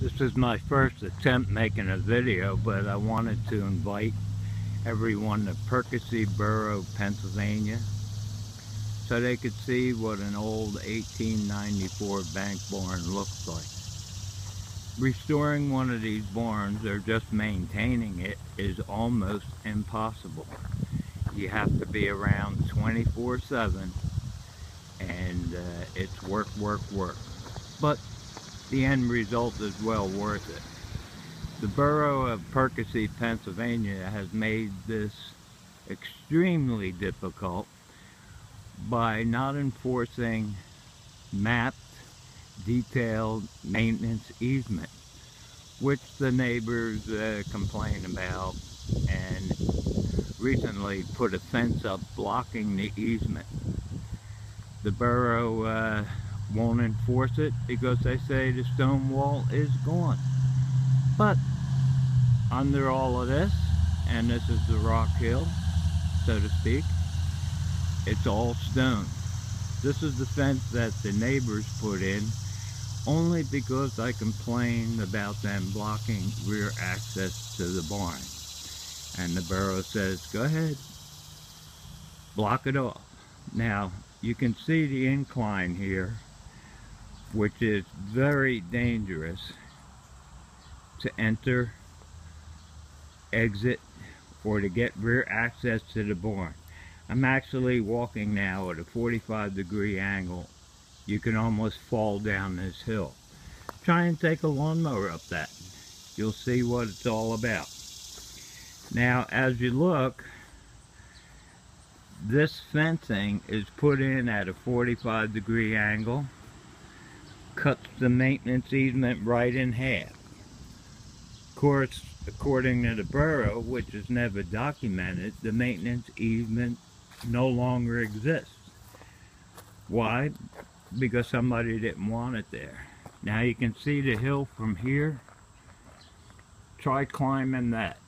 This is my first attempt making a video, but I wanted to invite everyone to Perkasie Boro, Pennsylvania, so they could see what an old 1894 bank barn looks like. Restoring one of these barns, or just maintaining it, is almost impossible. You have to be around 24/7, and it's work. But the end result is well worth it. The borough of Perkasie, Pennsylvania has made this extremely difficult by not enforcing mapped, detailed maintenance easement, which the neighbors complain about, and recently put a fence up blocking the easement. The borough won't enforce it because they say the stone wall is gone. But under all of this, and this is the rock hill, so to speak, it's all stone. This is the fence that the neighbors put in only because I complained about them blocking rear access to the barn. And the borough says, go ahead, block it off. Now, you can see the incline here, which is very dangerous to enter, exit, or to get rear access to the barn. I'm actually walking now at a 45-degree angle. You can almost fall down this hill. Try and take a lawnmower up that. You'll see what it's all about. Now, as you look, this fencing is put in at a 45-degree angle, cuts the maintenance easement right in half. Of course, according to the borough, which is never documented, the maintenance easement no longer exists. Why? Because somebody didn't want it there. Now you can see the hill from here. Try climbing that.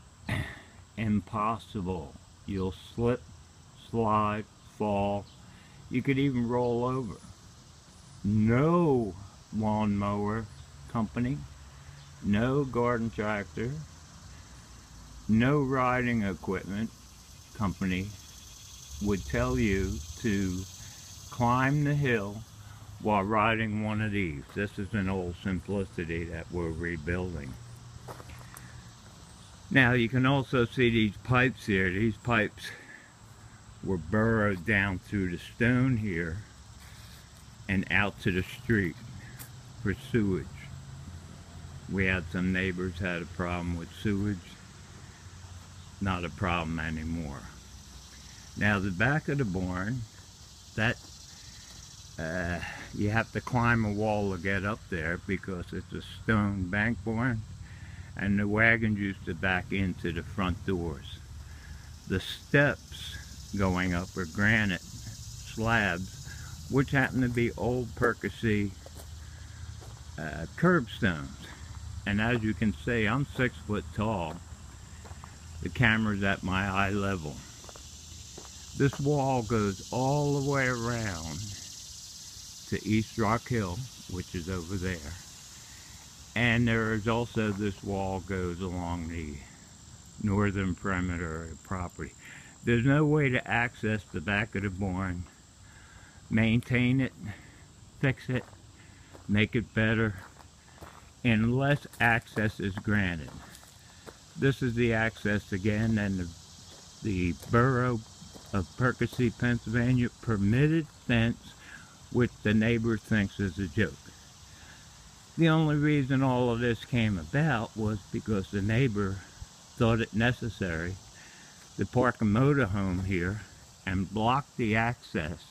Impossible. You'll slip, slide, fall. You could even roll over. No lawnmower company, no garden tractor, no riding equipment company would tell you to climb the hill while riding one of these. This is an old Simplicity that we're rebuilding. Now you can also see these pipes here. These pipes were burrowed down through the stone here and out to the street for sewage. We had some neighbors had a problem with sewage. Not a problem anymore. Now the back of the barn, that you have to climb a wall to get up there because it's a stone bank barn, and the wagons used to back into the front doors. The steps going up are granite slabs, which happen to be old Perkasie curbstones. And as you can see, I'm 6 foot tall. The camera's at my eye level. This wall goes all the way around to East Rock Hill, which is over there. And there is also, this wall goes along the northern perimeter of the property. There's no way to access the back of the barn, maintain it, fix it, make it better, unless access is granted. This is the access again, and the borough of Perkasie, Pennsylvania permitted fence, which the neighbor thinks is a joke. The only reason all of this came about was because the neighbor thought it necessary to park a motorhome here and block the access.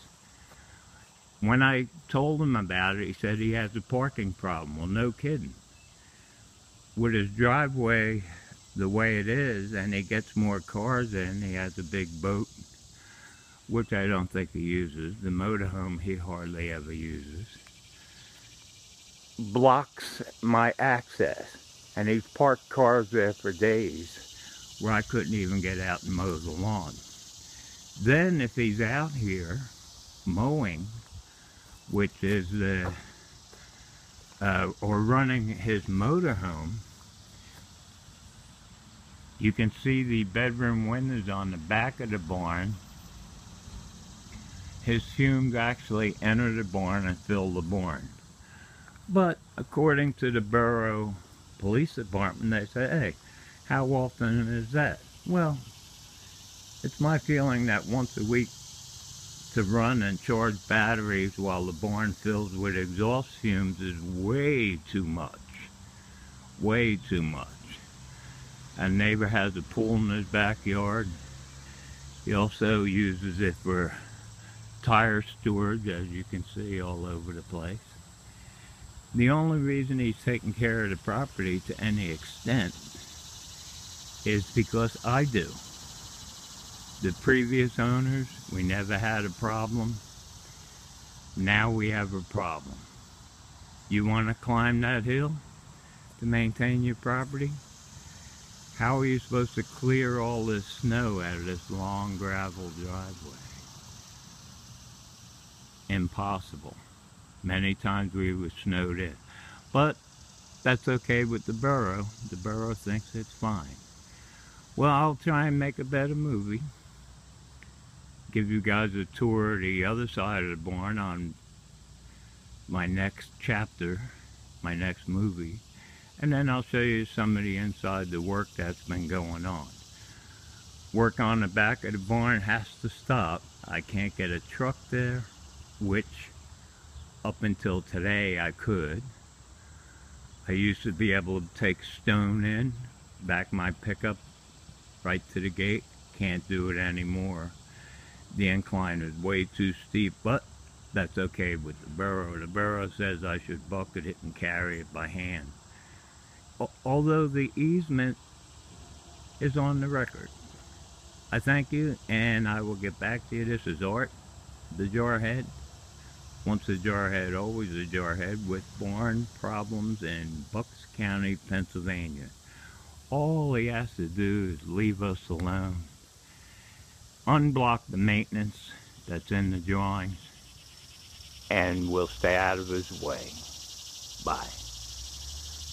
When I told him about it, he said he has a parking problem. Well, no kidding. With his driveway the way it is, and he gets more cars in, he has a big boat, which I don't think he uses. The motorhome he hardly ever uses. Blocks my access, and he's parked cars there for days where I couldn't even get out and mow the lawn. Then if he's out here mowing, which is the or running his motorhome, you can see the bedroom windows on the back of the barn. His fumes actually enter the barn and fill the barn. But according to the Borough Police Department, they say, hey, how often is that? Well, it's my feeling that once a week to run and charge batteries while the barn fills with exhaust fumes is way too much. Way too much. A neighbor has a pool in his backyard. He also uses it for tire storage, as you can see all over the place. The only reason he's taking care of the property to any extent is because I do. The previous owners, we never had a problem. Now we have a problem. You want to climb that hill to maintain your property? How are you supposed to clear all this snow out of this long gravel driveway? Impossible. Many times we were snowed in. But that's okay with the borough. The borough thinks it's fine. Well, I'll try and make a better movie. Give you guys a tour of the other side of the barn on my next chapter, my next movie. And then I'll show you some of the inside, the work that's been going on. Work on the back of the barn has to stop. I can't get a truck there, which up until today I could. I used to be able to take stone in, back my pickup right to the gate. Can't do it anymore. The incline is way too steep, but that's okay with the borough. The borough says I should bucket it and carry it by hand. Although the easement is on the record. I thank you, and I will get back to you. This is Art, the Jarhead. Once a Jarhead, always a Jarhead, with barn problems in Bucks County, Pennsylvania. All he has to do is leave us alone. Unblock the maintenance that's in the drawings, and we'll stay out of his way. Bye.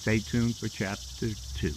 Stay tuned for chapter 2.